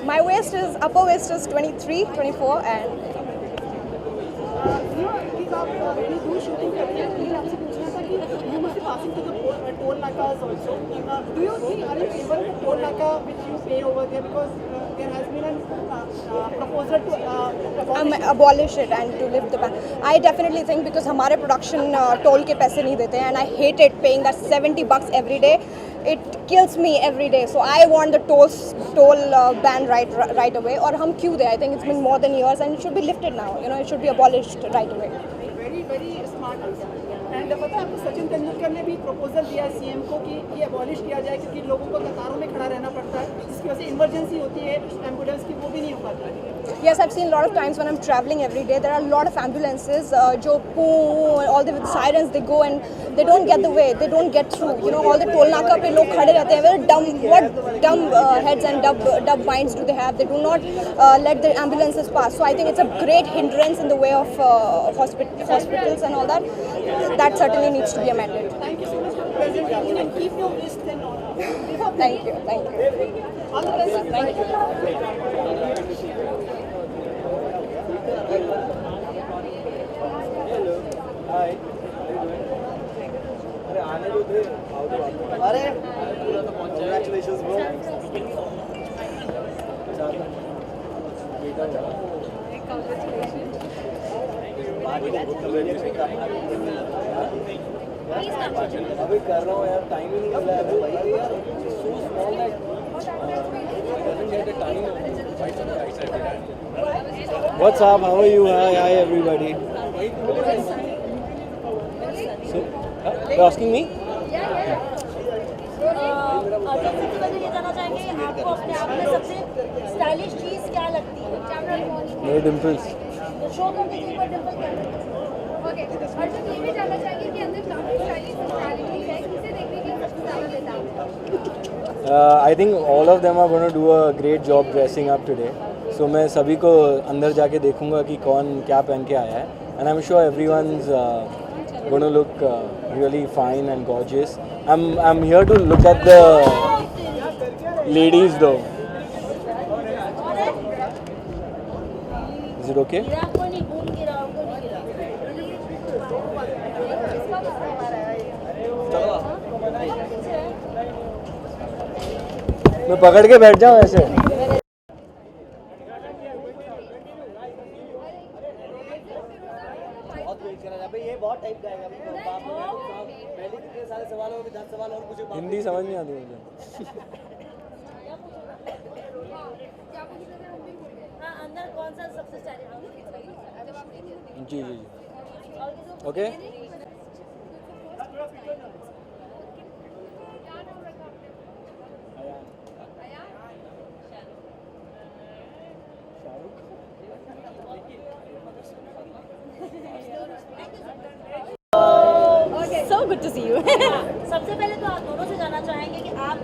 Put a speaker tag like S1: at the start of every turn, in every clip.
S1: My waist is, upper waist is 23, 24 and
S2: दूर shooting करते हैं मुझे आपसे पूछना था कि you must be passing to the toll नाकाज also do you think are you able to toll नाका which you pay over there because there has been an proposal to
S1: abolish it and to lift the ban. I definitely think because हमारे production toll के पैसे नहीं देते हैं and I hate it paying that $70 every day. It kills me every day. So I want the toll ban right away. और हम क्यों दे? I think it's been more than years and it should be lifted now. You know, it should be abolished right away.
S2: very smart answer and पता है आपको सचिन तेंदुलकर ने भी proposal दिया है सीएम को कि ये अबॉलिश किया जाए क्योंकि लोगों को कतारों में खड़ा रहना पड़ता है जिसकी वजह से इमरजेंसी होती है एम्बुलेंस की वो भी नहीं हो पाती है.
S1: Yes, I've seen a lot of times when I'm traveling every day, there are a lot of ambulances, jo all the with sirens, they go and they don't get the way, they don't get through. You know, all the toll naka pe log khade rehte hain. Very dumb, what dumb heads and dumb minds do they have? They do not let the ambulances pass. So I think it's a great hindrance in the way of hospitals and all that. That certainly needs to be amended.
S2: Thank you so much for presenting and keep your wrist and all.
S1: Thank you, thank you.
S2: All the best.
S1: Thank you.
S3: हाय अरे आने दो थे अरे congratulations bro अभी कर रहा हूँ यार टाइम ही नहीं मिल रहा है भाई यार so small that doesn't get the time. What's up? How are you? Hi everybody. So, you're asking me?
S4: ये जानना चाहेंगे आपको अपने आप में सबसे स्टाइलिश चीज क्या लगती है?
S3: मेरे डिम्पल्स.
S4: तो शो कर दीजिए पर डिंपल क्या?
S5: ओके अर्जुन ये भी जानना चाहेंगे कि अंदर काफी स्टाइलिश पर्सनालिटी है किसे देखने के सबसे ज़्यादा देता है?
S3: I think all of them are going to do a great job dressing up today. So मैं सभी को अंदर जाके देखूंगा कि कौन क्या पहन के आया है. And I'm sure everyone's going to look really fine and gorgeous. I'm here to look at the ladies though. Is it okay?
S4: गिरा को नहीं खून गिरा को नहीं गिरा.
S3: मैं पकड़ के बैठ जाऊँ ऐसे. हिंदी समझ नहीं आती मुझे.
S4: हाँ अंदर कौन सा सबसे स्टाइलिश?
S3: जी जी जी. Okay.
S1: So good to see you.
S4: सबसे पहले तो आप दोनों से जानना चाहेंगे कि आप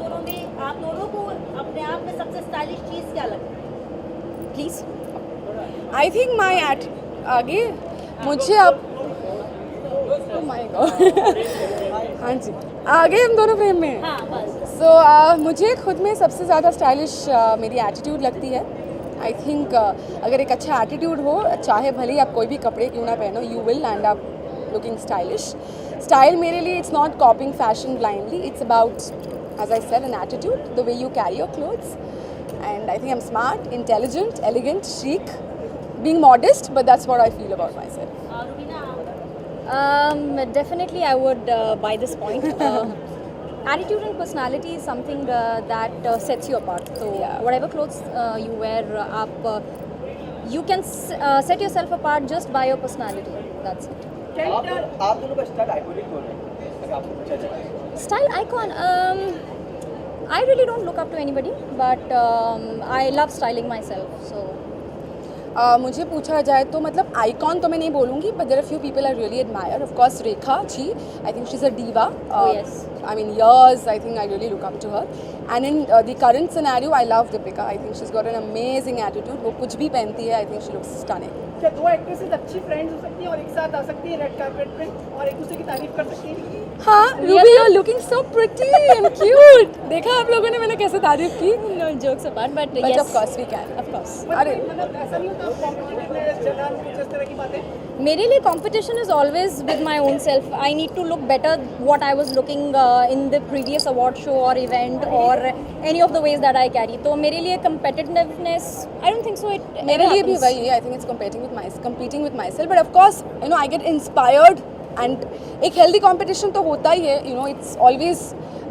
S4: दोनों को अपने आप में सबसे स्टाइलिश चीज क्या लगती है?
S1: Please. I think my आगे मुझे अब oh my God. हाँ जी आगे हम दोनों फ्रेम में.
S4: हाँ बस.
S1: So मुझे खुद में सबसे ज़्यादा स्टाइलिश मेरी एटीट्यूड लगती है. आई थिंक अगर एक अच्छा एटीट्यूड हो चाहे भले ही आप कोई भी कपड़े क्यों ना पहनो you will end up looking stylish. Style मेरे लिए it's not copying fashion blindly. It's about as I said an attitude the way you carry your clothes and I think I am smart intelligent elegant chic being modest but that's what I feel about myself.
S4: और रुबीना आप?
S6: Definitely, I would buy this point. Attitude and personality is something that sets you apart. So,
S1: Yeah.
S6: whatever clothes you wear, you can set yourself apart just by your personality. That's it.
S3: आप दोनों का style iconic कौन है? अगर आपको पूछा जाए.
S6: Style icon. I really don't look up to anybody, but I love styling myself. So.
S1: मुझे पूछा जाए तो मतलब आइकॉन तो मैं नहीं बोलूँगी but there are few people I really admire. Of course Rekha ji I think she is a diva.
S6: Yes.
S1: I mean years I think I really look up to her and in the current scenario I love Deepika. I think she's got an amazing attitude. वो कुछ भी पहनती है I think she looks stunning.
S2: क्या दो actresses अच्छी friends हो सकती हैं और एक साथ आ सकती हैं रेड कार्पेट पे और एक दूसरे की तारीफ कर सकती हैं?
S1: हाँ Ruby you are looking so pretty and cute देखा आप लोगों ने मैंने कैसे तारीफ की
S6: No jokes apart, but
S1: but
S6: yes,
S1: of course we can
S6: of course.
S1: अरे
S2: मतलब ऐसा नहीं होता कॉम्पिटिटिवनेस जलन कुछ इस तरह की बातें
S6: मेरे लिए competition is always with my own self. I need to look better what I was looking in the previous award show or event or any of the ways that I carry. तो मेरे लिए competitiveness, I don't think so. It
S1: मेरे
S6: ever
S1: लिए भी
S6: happens.
S1: वही है I think it's competing with myself but of course you know I get inspired and एक healthy competition तो होता ही है you know it's always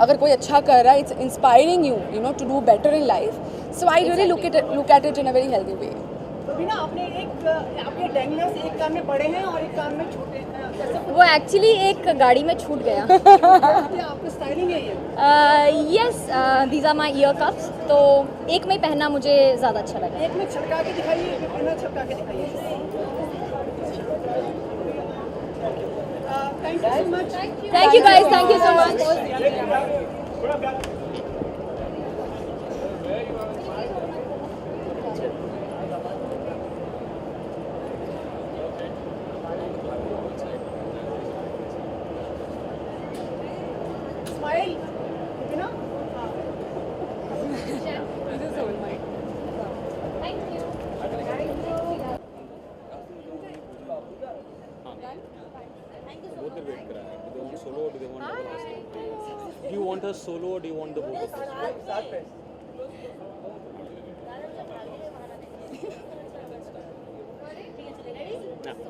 S1: अगर कोई अच्छा कर रहा है it's inspiring you know to do better in life so I really look at it in a very healthy way.
S2: तो भी ना आपने आपके डैंगलर्स एक कान में बड़े हैं और एक कान में छोटे हैं कैसे
S6: वो एक्चुअली एक गाड़ी में छूट गया.
S2: आपकी स्टाइलिंग है ये
S6: Yes, these are my ear cuffs. तो एक में पहनना मुझे ज़्यादा अच्छा लगा.
S2: एक में छलका के दिखाइए एक में बिना छलका के दिखाइए thank you so much
S6: Thank you guys. Thank you so much.
S2: Smile you know
S7: Both are wait kara hai. Do they want solo or do they want double hosting? Do you want her solo or do you want the both of us?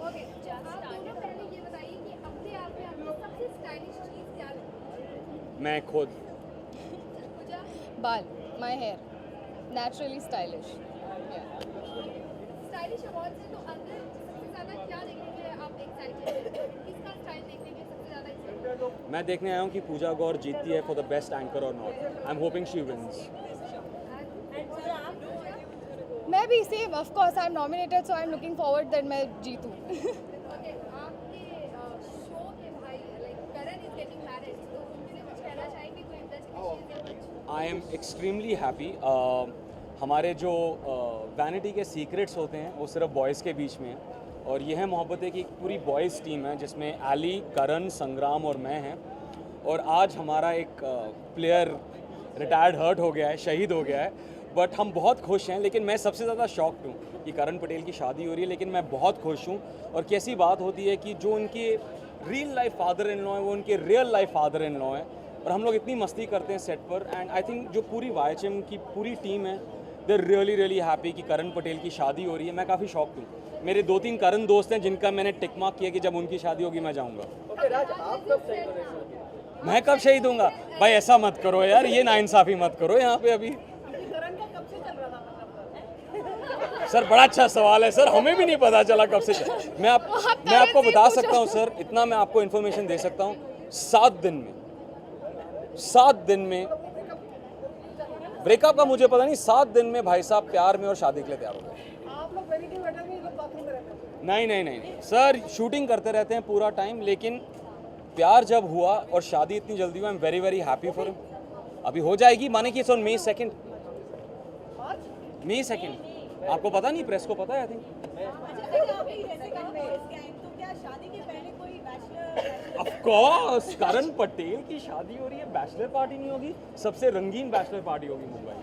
S5: Okay आप दोनों पहले ये बताइए कि अपने आप में आपकी सबसे स्टाइलिश चीज क्या लगती है
S7: मैं खुद
S5: पूजा
S6: बाल, my hair, naturally stylish.
S5: Stylish award से तो अंदर सबसे ज्यादा क्या देखने के लिए आप एक्साइटेड हैं किसका स्टाइल देखने के लिए सबसे ज्यादा एक्साइटेड हैं
S7: मैं देखने आया हूँ कि पूजा गौर जीतती है for the best anchor or not. I am hoping she wins.
S6: मैं भी same, of course I'm nominated, so I'm looking forward that मैं जीतूँ.
S5: ओके आपके शो के भाई like Karan is getting married तो उनसे कुछ कहना चाहेंगे कोई interesting
S7: I am extremely happy. हमारे जो वैनिटी के सीक्रेट्स होते हैं वो सिर्फ बॉयज़ के बीच में हैं और यह है मोहब्बतें की एक पूरी बॉयज़ टीम है जिसमें एली, करण, संग्राम और मैं हैं. और आज हमारा एक प्लेयर रिटायर्ड हर्ट हो गया है, शहीद हो गया है, बट हम बहुत खुश हैं. लेकिन मैं सबसे ज़्यादा शॉक्ड हूँ कि करण पटेल की शादी हो रही है, लेकिन मैं बहुत खुश हूँ. और कैसी बात होती है कि जो उनके real life father in law है वो उनके real life father in law है और हम लोग इतनी मस्ती करते हैं सेट पर. एंड आई थिंक जो पूरी YHM की पूरी टीम है दे रियली हैप्पी कि करण पटेल की शादी हो रही है. मैं काफ़ी शॉक्ड हूँ. मेरे 2-3 करण दोस्त हैं जिनका मैंने टिक मार्क किया कि जब उनकी शादी होगी मैं जाऊँगा. मैं कब शहीद दूंगा भाई? ऐसा मत करो यार, ये नाइंसाफ़ी मत करो यहाँ पे अभी. सर बड़ा अच्छा सवाल है सर, हमें भी नहीं पता चला कब से. मैं आपको बता सकता हूँ सर, इतना मैं आपको इन्फॉर्मेशन दे सकता हूँ. 7 दिन में ब्रेकअप का मुझे पता नहीं, 7 दिन में भाई साहब प्यार में और शादी के लिए तैयार हो गए.
S2: आप लोग वैनिटी वेटर में लोग बाथरूम में रहते हैं
S7: नहीं सर, शूटिंग करते रहते हैं पूरा टाइम, लेकिन प्यार जब हुआ और शादी इतनी जल्दी हुआ, I am very happy for him. अभी हो जाएगी, माने कि it's on May 2nd. May 2nd. आपको पता नहीं, प्रेस को पता है आई थिंक. ऑफ कोर्स करण पटेल की शादी हो रही है, बैचलर पार्टी नहीं होगी? सबसे रंगीन बैचलर पार्टी होगी मुंबई में.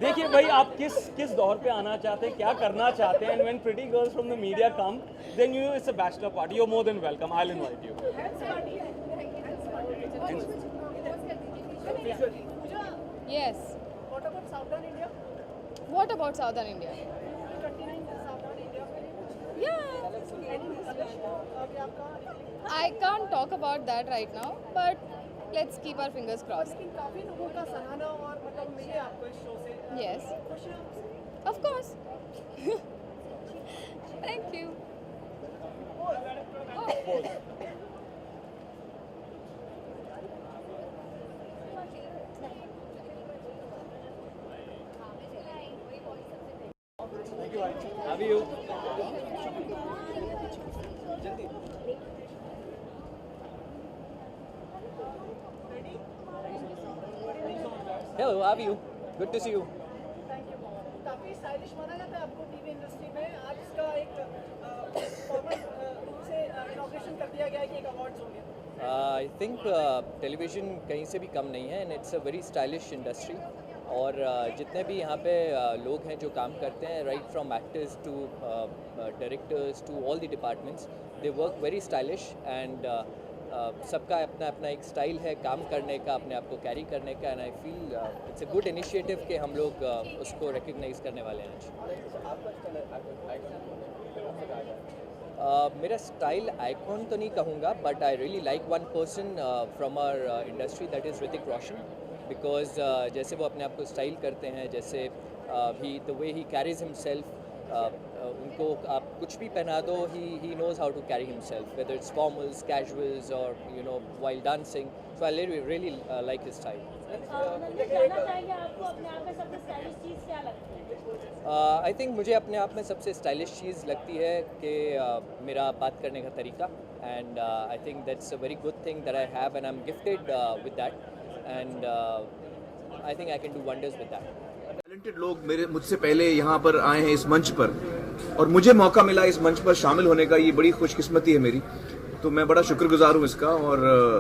S7: देखिए भाई, आप किस दौर पे आना चाहते हैं, क्या करना चाहते हैं. And when pretty girls from the media come then you know it's a bachelor party. You are more than welcome. I will invite you.
S6: Yes. What about Southern India? Yeah. I can't talk about that right now, but let's keep our fingers crossed.
S2: लेकिन काफी लोगों का सराहना और मतलब मिले आपको इस शो से.
S6: Yes.
S2: खुश हैं आप?
S6: Of course. Thank you.
S7: Have you?
S3: Hello, how are you? Good to see you.
S2: काफी स्टाइलिश माना जाता है आपको टीवी इंडस्ट्री में. आज इसका एक फॉर्मल रूप से इनॉग्रेशन कर दिया गया है कि एक अवार्ड्स होंगे?
S8: आई थिंक टेलीविज़न कहीं से भी कम नहीं है and it's a very stylish industry और जितने भी यहाँ पे लोग हैं जो काम करते हैं right from actors to directors to all the departments they work very stylish and सबका अपना अपना एक स्टाइल है काम करने का, अपने आप को कैरी करने का and I feel it's a good initiative कि हम लोग उसको रिकग्नाइज करने वाले हैं आज। मेरा स्टाइल आइकॉन तो नहीं कहूँगा but I really like one person from our industry that is Hrithik Roshan because जैसे वो अपने आप को स्टाइल करते हैं, जैसे ही the way he carries himself, उनको आप कुछ भी पहना दो he knows how to carry himself whether it's formals, casuals और you know while dancing, so I really like his style.
S4: जानना चाहेंगे आपको अपने आप में सबसे स्टाइलिश चीज़ क्या लगती है?
S8: आई थिंक मुझे अपने आप में सबसे स्टाइलिश चीज़ लगती है कि मेरा बात करने का तरीका and I think that's a very good thing that I have and I am gifted with that and I think I can do wonders with that.
S9: Talented लोग मुझसे पहले यहाँ पर आए हैं इस मंच पर और मुझे मौका मिला इस मंच पर शामिल होने का, ये बड़ी खुशकिस्मती है मेरी, तो मैं बड़ा शुक्रगुजार हूँ इसका। और